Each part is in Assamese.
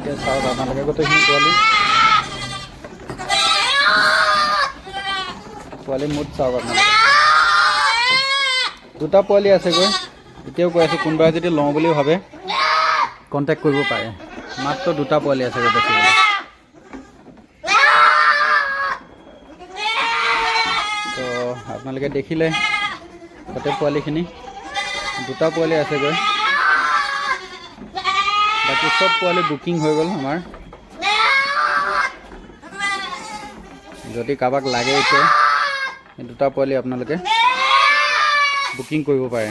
এতিয়া চাওক আপোনালোকে গোটেইখিনি পোৱালি মুঠ চাওক আপোনালোকে দুটা পোৱালি আছেগৈ। এতিয়াও কৈ আছোঁ কোনোবাই যদি লওঁ বুলি ভাবে কণ্টেক্ট কৰিব পাৰে। মাত্ৰ দুটা পোৱালি আছেগৈ বেছিকৈ। তো আপোনালোকে দেখিলে গোটেই পোৱালিখিনি দুটা পোৱালি আছেগৈ। বাকী চব পোৱালি বুকিং হৈ গ'ল আমাৰ। যদি কাৰোবাক লাগে এতিয়া দুটা পোৱালি আপোনালোকে বুকিং কৰিব পাৰে।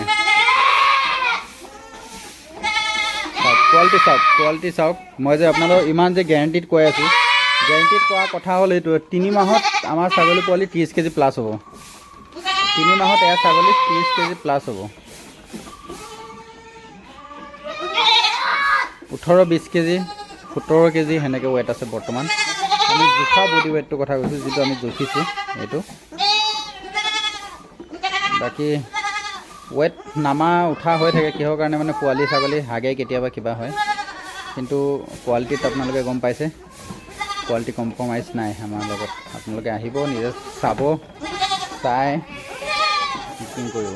কোৱালিটি চাওক। মই যে আপোনালোকক ইমান যে গেৰাণ্টিত কৈ আছোঁ, গেৰাণ্টিত কোৱা কথা হ'ল এইটো, 3 মাহত আমাৰ ছাগলী পোৱালি 30 কেজি প্লাছ হ'ব। 3 মাহত এয়া ছাগলী 30 কেজি প্লাছ হ'ব। 18-20 কেজি 17 কেজি সেনেকৈ ৱেট আছে বৰ্তমান। আমি জোখা বডি ৱেটটোৰ কথা কৈছোঁ, যিটো আমি জুখিছোঁ এইটো। বাকী ৱেট নামা উঠা হৈ থাকে কিহৰ কাৰণে মানে পোৱালি ছাগলী হাগে কেতিয়াবা কিবা হয়, কিন্তু কোৱালিটিত আপোনালোকে গম পাইছে কোৱালিটি কম্প্ৰমাইজ নাই আমাৰ লগত। আপোনালোকে আহিব, নিজে চাব, চাই বুকিং কৰিব।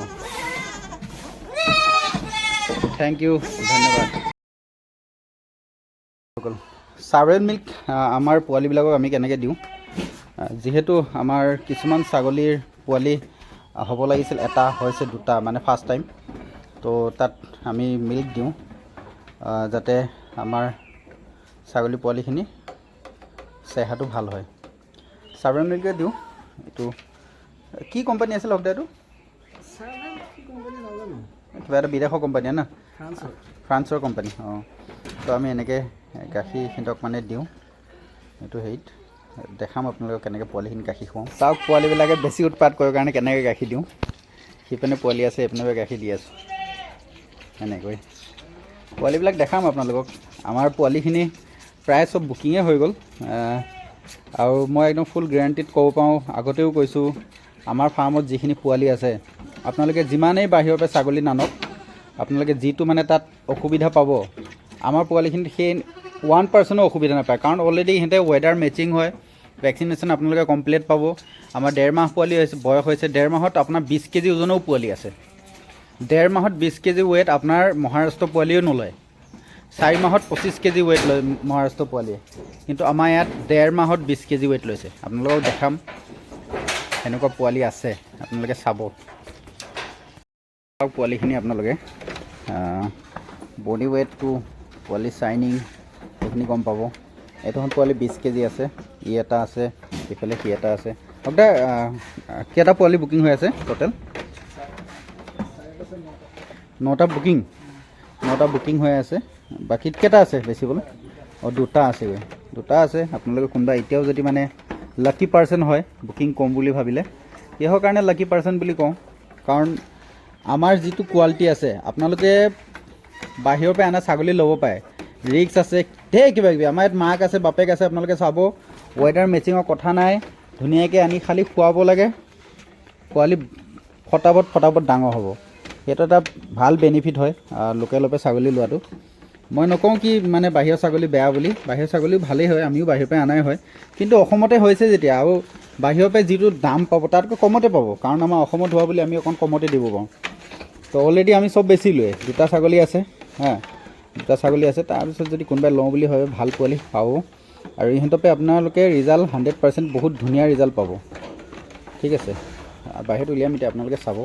থেংক ইউ, ধন্যবাদ। চাৰ্ভেল মিল্ক আমাৰ পোৱালিবিলাকক আমি কেনেকৈ দিওঁ, যিহেতু আমাৰ কিছুমান ছাগলীৰ পোৱালি হ'ব লাগিছিল, এটা হৈছে দুটা, মানে ফাৰ্ষ্ট টাইম। তো তাত আমি মিল্ক দিওঁ যাতে আমাৰ ছাগলী পোৱালিখিনি চেহাটো ভাল হয়। চাৰ্ভেল মিল্কে দিওঁ। এইটো কি কোম্পানী আছিল হওক এইটো? কিবা এটা বিদেশৰ কোম্পানী না, ফ্ৰান্সৰ কোম্পানী। অঁ, তো আমি এনেকৈ গাখীৰ সিহঁতক মানে দিওঁ। এইটো হেৰিত দেখাম আপোনালোকক কেনেকৈ পোৱালিখিনি গাখীৰ খুৱাওঁ। চাওক পোৱালিবিলাকে বেছি উৎপাত কৰাৰ কাৰণে কেনেকৈ গাখীৰ দিওঁ। সিপিনে পোৱালি আছে, এইপিনে গাখীৰ দি আছোঁ এনেকৈ। পোৱালিবিলাক দেখাম আপোনালোকক। আমাৰ পোৱালিখিনি প্ৰায় চব বুকিঙে হৈ গ'ল, আৰু মই একদম ফুল গেৰাণ্টিত ক'ব পাৰোঁ, আগতেও কৈছোঁ, আমাৰ ফাৰ্মত যিখিনি পোৱালি আছে আপোনালোকে যিমানেই বাহিৰৰ পৰা ছাগলী নানক, আপোনালোকে যিটো মানে তাত অসুবিধা পাব, আমাৰ পোৱালিখিনিত সেই 1% অসুবিধা নাপায়। কাৰণ অলৰেডি সিহঁতে ৱেডাৰ মেচিং হয়, ভেকচিনেশ্যন আপোনালোকে কমপ্লিট পাব। আমাৰ 1.5 মাহ পোৱালি বয়স হৈছে, 1.5 মাহত আপোনাৰ 20 কেজি ওজনেও পোৱালি আছে। 1.5 মাহত 20 কেজি ৱেট আপোনাৰ মহাৰাষ্ট্ৰ পোৱালিও নলয়। 4 মাহত 25 কেজি ৱেট লয় মহাৰাষ্ট্ৰ পোৱালিয়ে, কিন্তু আমাৰ ইয়াত 1.5 মাহত 20 কেজি ৱেট লৈছে। আপোনালোকক দেখাম, সেনেকুৱা পোৱালি আছে, আপোনালোকে চাব। পোৱালিখিনি আপোনালোকে বডি ৱেটটো, পোৱালি চাইনিং সেইখিনি গম পাব। এইটো হ'ল পোৱালি 20 কেজি আছে, ই এটা আছে, ইফালে সি এটা আছে। আপোনাৰ কেইটা পোৱালি বুকিং হৈ আছে টোটেল? 9টা বুকিং হৈ আছে। বাকী কেইটা আছে বেচিবলৈ? অঁ, 2টা আছেগৈ, 2টা আছে। আপোনালোকে কোনোবা এতিয়াও যদি মানে লাকি পাৰ্চন হয়, বুকিং ক'ম বুলি ভাবিলে। কিহৰ কাৰণে লাকি পাৰ্চন বুলি কওঁ, কাৰণ আমাৰ যিটো কোৱালিটি আছে, আপোনালোকে বাহিৰৰ পৰা অনা ছাগলী ল'ব পাৰে, ৰিক্স আছে, ঢেৰ কিবা কিবি। আমাৰ ইয়াত মাক আছে, বাপেক আছে, আপোনালোকে চাব। ৱেডাৰ মেচিঙৰ কথা নাই, ধুনীয়াকৈ আনি খালি খুৱাব লাগে, পোৱালি ফটাফট ডাঙৰ হ'ব। সেইটো এটা ভাল বেনিফিট হয় লোকেলৰ পৰা ছাগলী লোৱাটো। মই নকওঁ কি মানে বাহিৰৰ ছাগলী বেয়া বুলি, বাহিৰৰ ছাগলীও ভালেই হয়, আমিও বাহিৰৰ পৰা অনাই হয়। কিন্তু অসমতে হৈছে যেতিয়া, আৰু বাহিৰৰ পৰা যিটো দাম পাব তাতকৈ কমতে পাব, কাৰণ আমাৰ অসমত হোৱা বুলি আমি অকণ কমতে দিব পাৰোঁ। তো অলৰেডি আমি চব বেচিলোৱে। 2টা ছাগলী আছে, 2টা ছাগলী আছে। তাৰপিছত যদি কোনোবাই লওঁ বুলি ভাবে ভাল পোৱালি পাব, আৰু ইহঁতৰ পৰা আপোনালোকে ৰিজাল্ট 100% বহুত ধুনীয়া ৰিজাল্ট পাব। ঠিক আছে, বাহিৰত উলিয়াম এতিয়া, আপোনালোকে চাব।